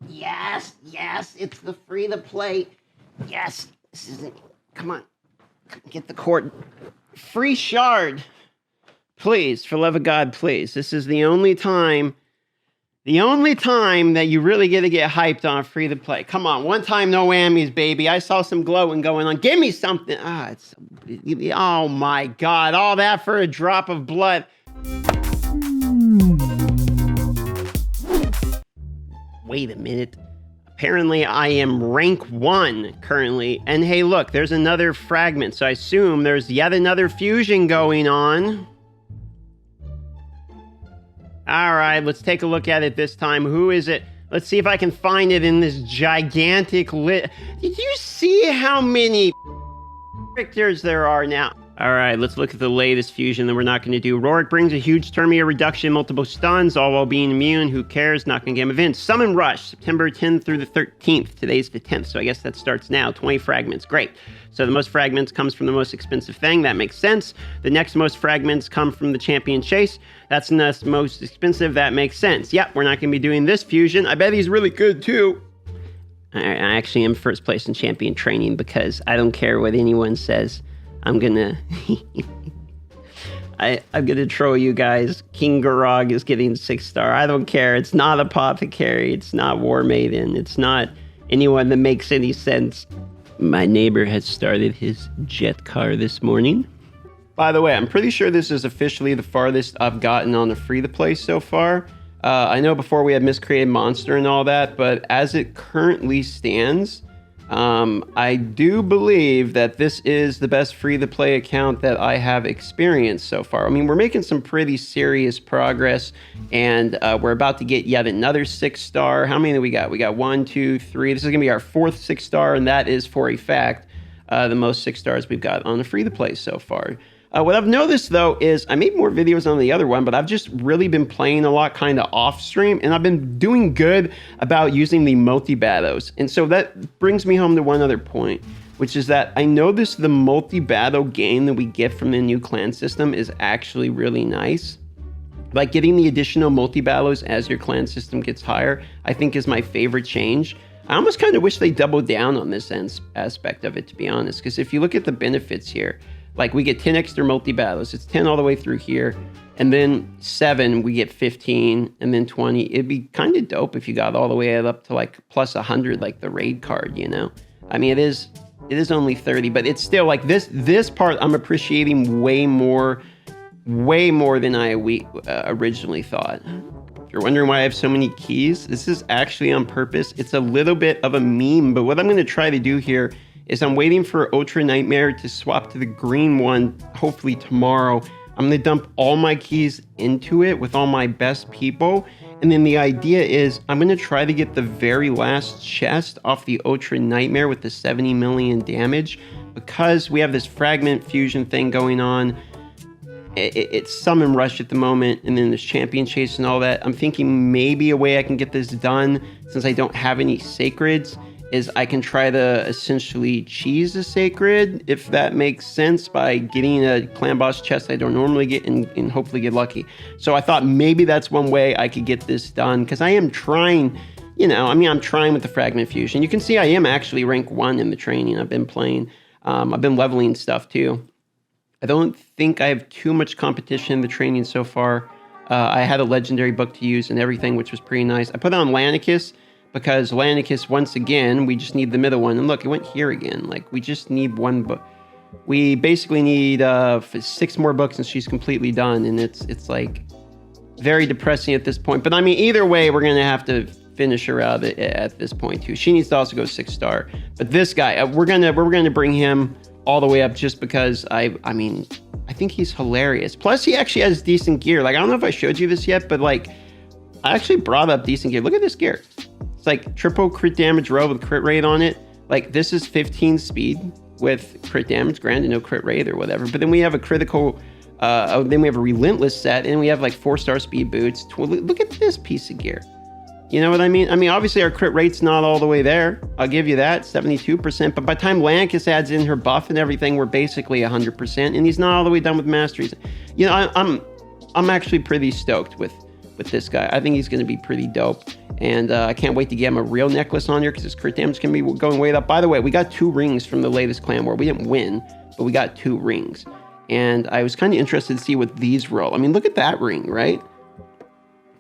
Yes, it's the free to play. Yes, this is it. Come on, get the cord. Free shard. Please, for love of God, please. This is the only time that you really get to get hyped on free to play. Come on, one time, no whammies, baby. I saw some glowing going on. Give me something. Oh my God, all that for a drop of blood. Wait a minute. Apparently, I am rank 1 currently. And hey, look, there's another fragment. So I assume there's yet another fusion going on. All right, let's take a look at it this time. Who is it? Let's see if I can find it in this gigantic lit. Did you see how many characters there are now? All right, let's look at the latest fusion that we're not going to do. Rorik brings a huge Termia reduction, multiple stuns, all while being immune. Who cares? Not going to game events. Summon Rush, September 10th through the 13th. Today's the 10th, so I guess that starts now. 20 fragments. Great. So the most fragments comes from the most expensive thing. That makes sense. The next most fragments come from the Champion Chase. That's the most expensive. That makes sense. Yep, we're not going to be doing this fusion. I bet he's really good, too. I actually am first place in Champion Training because I don't care what anyone says. I'm gonna I'm gonna troll you guys. King Garog is getting 6-star. I don't care. It's not Apothecary. It's not War Maiden. It's not anyone that makes any sense. My neighbor has started his jet car this morning. By the way, I'm pretty sure this is officially the farthest I've gotten on the free-to-play so far. I know before we had Miscreated Monster and all that, but as it currently stands, I do believe that this is the best free-to-play account that I have experienced so far. I mean, we're making some pretty serious progress, and we're about to get yet another 6-star. How many do we got? We got 1, 2, 3. This is going to be our 4th 6-star, and that is, for a fact, the most 6-stars we've got on the free-to-play so far. What I've noticed, though, is I made more videos on the other one, but I've just really been playing a lot kind of off-stream, and I've been doing good about using the multi-battles. And so that brings me home to one other point, which is that I noticed the multi-battle gain that we get from the new clan system is actually really nice. Like, getting the additional multi-battles as your clan system gets higher, I think is my favorite change. I almost kind of wish they doubled down on this aspect of it, to be honest, because if you look at the benefits here, like, we get 10 extra multi-battles. It's 10 all the way through here. And then 7, we get 15. And then 20. It'd be kind of dope if you got all the way up to, like, plus 100, like the raid card, you know? I mean, it is only 30. But it's still, like, this part I'm appreciating way more than I originally thought. If you're wondering why I have so many keys, this is actually on purpose. It's a little bit of a meme. But what I'm going to try to do here is I'm waiting for Ultra Nightmare to swap to the green one, hopefully tomorrow. I'm gonna dump all my keys into it with all my best people. And then the idea is I'm gonna try to get the very last chest off the Ultra Nightmare with the 70 million damage. Because we have this fragment fusion thing going on, it's Summon Rush at the moment, and then this Champion Chase and all that. I'm thinking maybe a way I can get this done, since I don't have any Sacreds, is I can try to essentially cheese a Sacred, if that makes sense, by getting a clan boss chest I don't normally get and hopefully get lucky. So I thought maybe that's one way I could get this done, because I am trying, I'm trying with the Fragment Fusion. You can see I am actually rank 1 in the training. I've been playing, I've been leveling stuff too. I don't think I have too much competition in the training so far. I had a legendary book to use and everything, which was pretty nice. I put on Lanicus, because Lanicus, once again, we just need the middle one. And look, it went here again. Like, we just need one book. We basically need 6 more books and she's completely done. And it's like very depressing at this point. But I mean, either way, we're going to have to finish her out at this point too. She needs to also go 6-star. But this guy, we're going to bring him all the way up just because I think he's hilarious. Plus, he actually has decent gear. Like, I don't know if I showed you this yet, but like, I actually brought up decent gear. Look at this gear. It's like triple crit damage robe with crit rate on it. Like, this is 15 speed with crit damage, granted no crit rate or whatever. But then we have a critical, then we have a relentless set, and we have like 4-star speed boots. Look at this piece of gear. You know what I mean? I mean, obviously our crit rate's not all the way there. I'll give you that, 72%. But by the time Lanicus adds in her buff and everything, we're basically 100%. And he's not all the way done with masteries. I'm actually pretty stoked with this guy. I think he's going to be pretty dope. And I can't wait to get him a real necklace on here because his crit damage is going to be going way up. By the way, we got 2 rings from the latest clan war. We didn't win, but we got 2 rings. And I was kind of interested to see what these roll. I mean, look at that ring, right?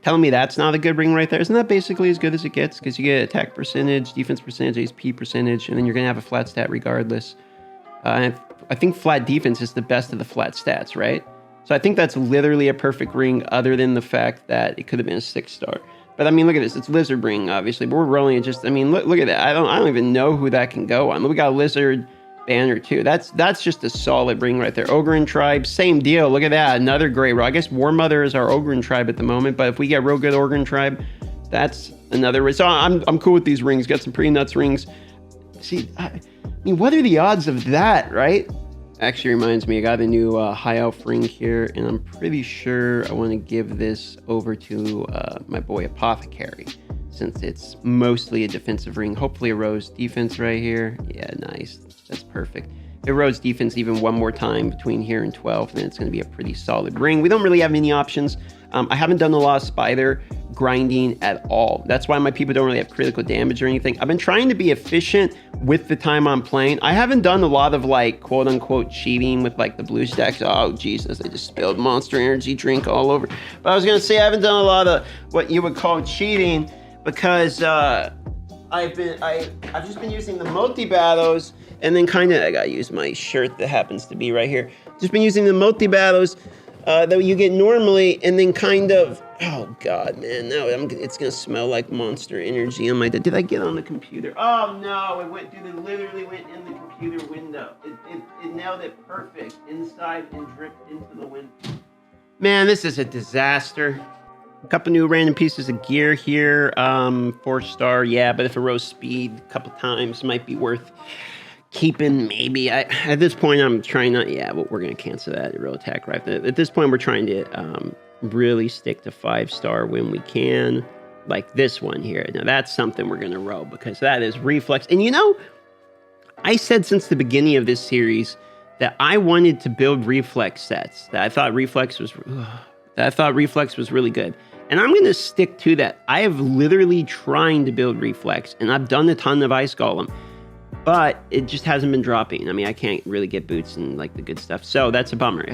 Telling me that's not a good ring right there. Isn't that basically as good as it gets? Because you get attack percentage, defense percentage, AP percentage, and then you're going to have a flat stat regardless. I think flat defense is the best of the flat stats, right? So I think that's literally a perfect ring other than the fact that it could have been a 6-star. But I mean, look at this. It's Lizard Ring, obviously. But we're rolling it just, I mean, look at that. I don't even know who that can go on. We got a Lizard banner too. That's just a solid ring right there. Ogren Tribe, same deal. Look at that. Another great roll. I guess War Mother is our Ogren Tribe at the moment. But if we get real good Ogren Tribe, that's another ring. So I'm cool with these rings. Got some pretty nuts rings. See, I mean, what are the odds of that, right? Actually reminds me, I got a new high elf ring here, and I'm pretty sure I want to give this over to my boy Apothecary, since it's mostly a defensive ring. Hopefully erodes defense right here. Yeah, nice. That's perfect. If it erodes defense even one more time between here and 12, then it's going to be a pretty solid ring. We don't really have many options. I haven't done a lot of spider grinding at all. That's why my people don't really have critical damage or anything. I've been trying to be efficient with the time I'm playing. I haven't done a lot of like quote unquote cheating with like the blue stacks. Oh Jesus, I just spilled Monster Energy drink all over. But I was gonna say I haven't done a lot of what you would call cheating because I've just been using the multi-battles and then kind of, I gotta use my shirt that happens to be right here. Just been using the multi-battles that you get normally, and then kind of, oh God, man, no, it's gonna smell like Monster Energy on my, did I get on the computer? Oh no, it literally went in the computer window. It nailed it perfect inside and dripped into the window. Man, this is a disaster. A couple new random pieces of gear here, 4-star, yeah, but if it rose speed a couple times, might be worth keeping, maybe. At this point, I'm trying not, yeah, but we're going to cancel that real attack right there. At this point, we're trying to really stick to 5-star when we can, like this one here. Now, that's something we're going to roll because that is reflex. And you know, I said since the beginning of this series that I wanted to build reflex sets, that I thought reflex was really good. And I'm going to stick to that. I have literally trying to build reflex, and I've done a ton of Ice Golem. But it just hasn't been dropping. I mean, I can't really get boots and like the good stuff. So that's a bummer.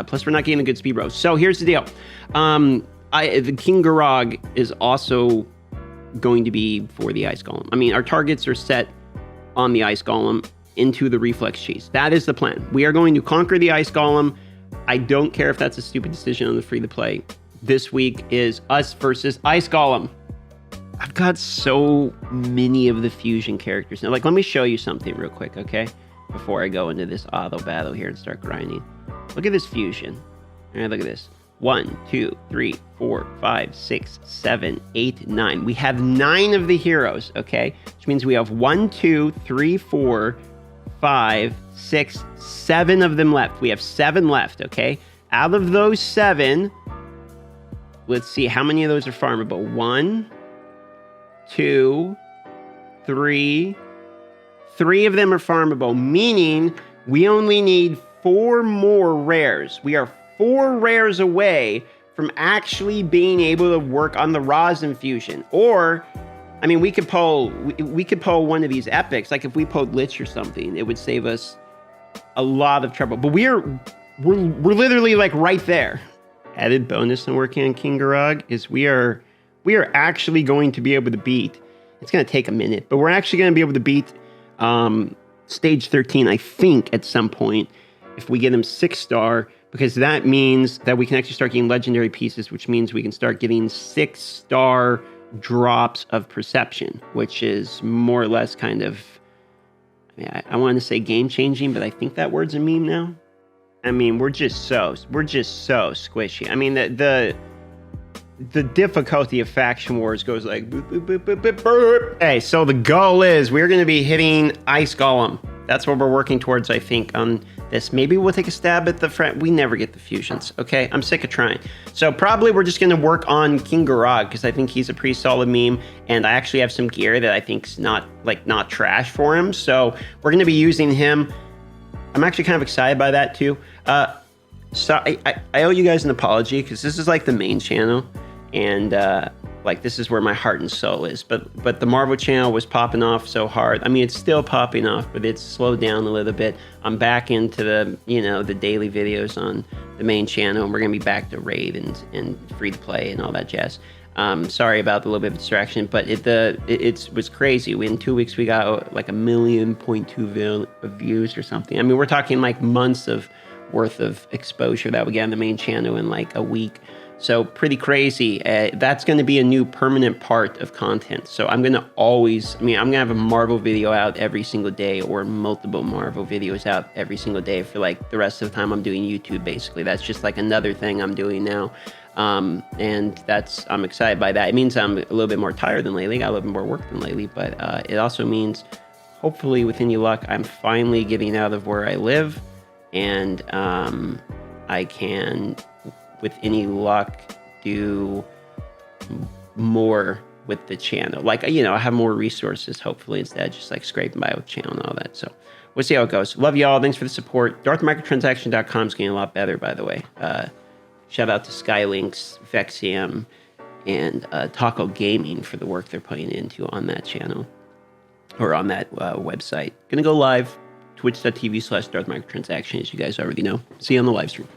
Plus, we're not getting the good speed bros. So here's the deal. The King Garog is also going to be for the Ice Golem. I mean, our targets are set on the Ice Golem into the Reflex Cheese. That is the plan. We are going to conquer the Ice Golem. I don't care if that's a stupid decision on the free-to-play. This week is us versus Ice Golem. I've got so many of the fusion characters now. Like, let me show you something real quick, okay? Before I go into this auto battle here and start grinding. Look at this fusion. All right, look at this. 1, 2, 3, 4, 5, 6, 7, 8, 9. We have 9 of the heroes, okay? Which means we have 1, 2, 3, 4, 5, 6, 7 of them left. We have 7 left, okay? Out of those 7, let's see, how many of those are farmable? 1, 2, 3. 3 of them are farmable, meaning we only need 4 more rares. We are 4 rares away from actually being able to work on the rosin fusion. Or, I mean, we could pull one of these epics. Like if we pulled Lich or something, it would save us a lot of trouble. But we're literally like right there. Added bonus in working on King Garog is we are actually going to be able to beat, it's going to take a minute, but we're actually going to be able to beat stage 13, I think, at some point, if we get him 6-star, because that means that we can actually start getting legendary pieces, which means we can start getting 6-star drops of perception, which is more or less kind of, I mean, I want to say game-changing, but I think that word's a meme now. I mean, we're just so squishy. I mean, the difficulty of Faction Wars goes like boop, boop, boop, boop, boop, boop. Okay, so the goal is we're going to be hitting Ice Golem. That's what we're working towards, I think, on this. Maybe we'll take a stab at the front. We never get the fusions, okay? I'm sick of trying. So probably we're just going to work on King Garog because I think he's a pretty solid meme, and I actually have some gear that I think's not trash for him. So we're going to be using him. I'm actually kind of excited by that too. So I owe you guys an apology because this is like the main channel. And like this is where my heart and soul is. But the Marvel channel was popping off so hard. I mean, it's still popping off, but it's slowed down a little bit. I'm back into the, you know, the daily videos on the main channel, and we're gonna be back to raid and free to play and all that jazz. Sorry about the little bit of distraction, but it was crazy. In 2 weeks we got like 1.2 million views or something. I mean, we're talking like months of worth of exposure that we get on the main channel in like a week. So pretty crazy. That's going to be a new permanent part of content. So I'm going to always, I'm going to have a Marvel video out every single day, or multiple Marvel videos out every single day for like the rest of the time I'm doing YouTube, basically. That's just like another thing I'm doing now. And I'm excited by that. It means I'm a little bit more tired than lately, got a little bit more work than lately, but it also means, hopefully with any luck, I'm finally getting out of where I live, and I can, with any luck, do more with the channel. Like, you know, I have more resources, hopefully, instead of just like scraping by with channel and all that. So we'll see how it goes. Love y'all. Thanks for the support. Microtransaction.com is getting a lot better, by the way. Shout out to Skylinks, Vexium, and Taco Gaming for the work they're putting into on that channel, or on that website. Gonna go live, twitch.tv/DarthMicrotransaction, as you guys already know. See you on the live stream.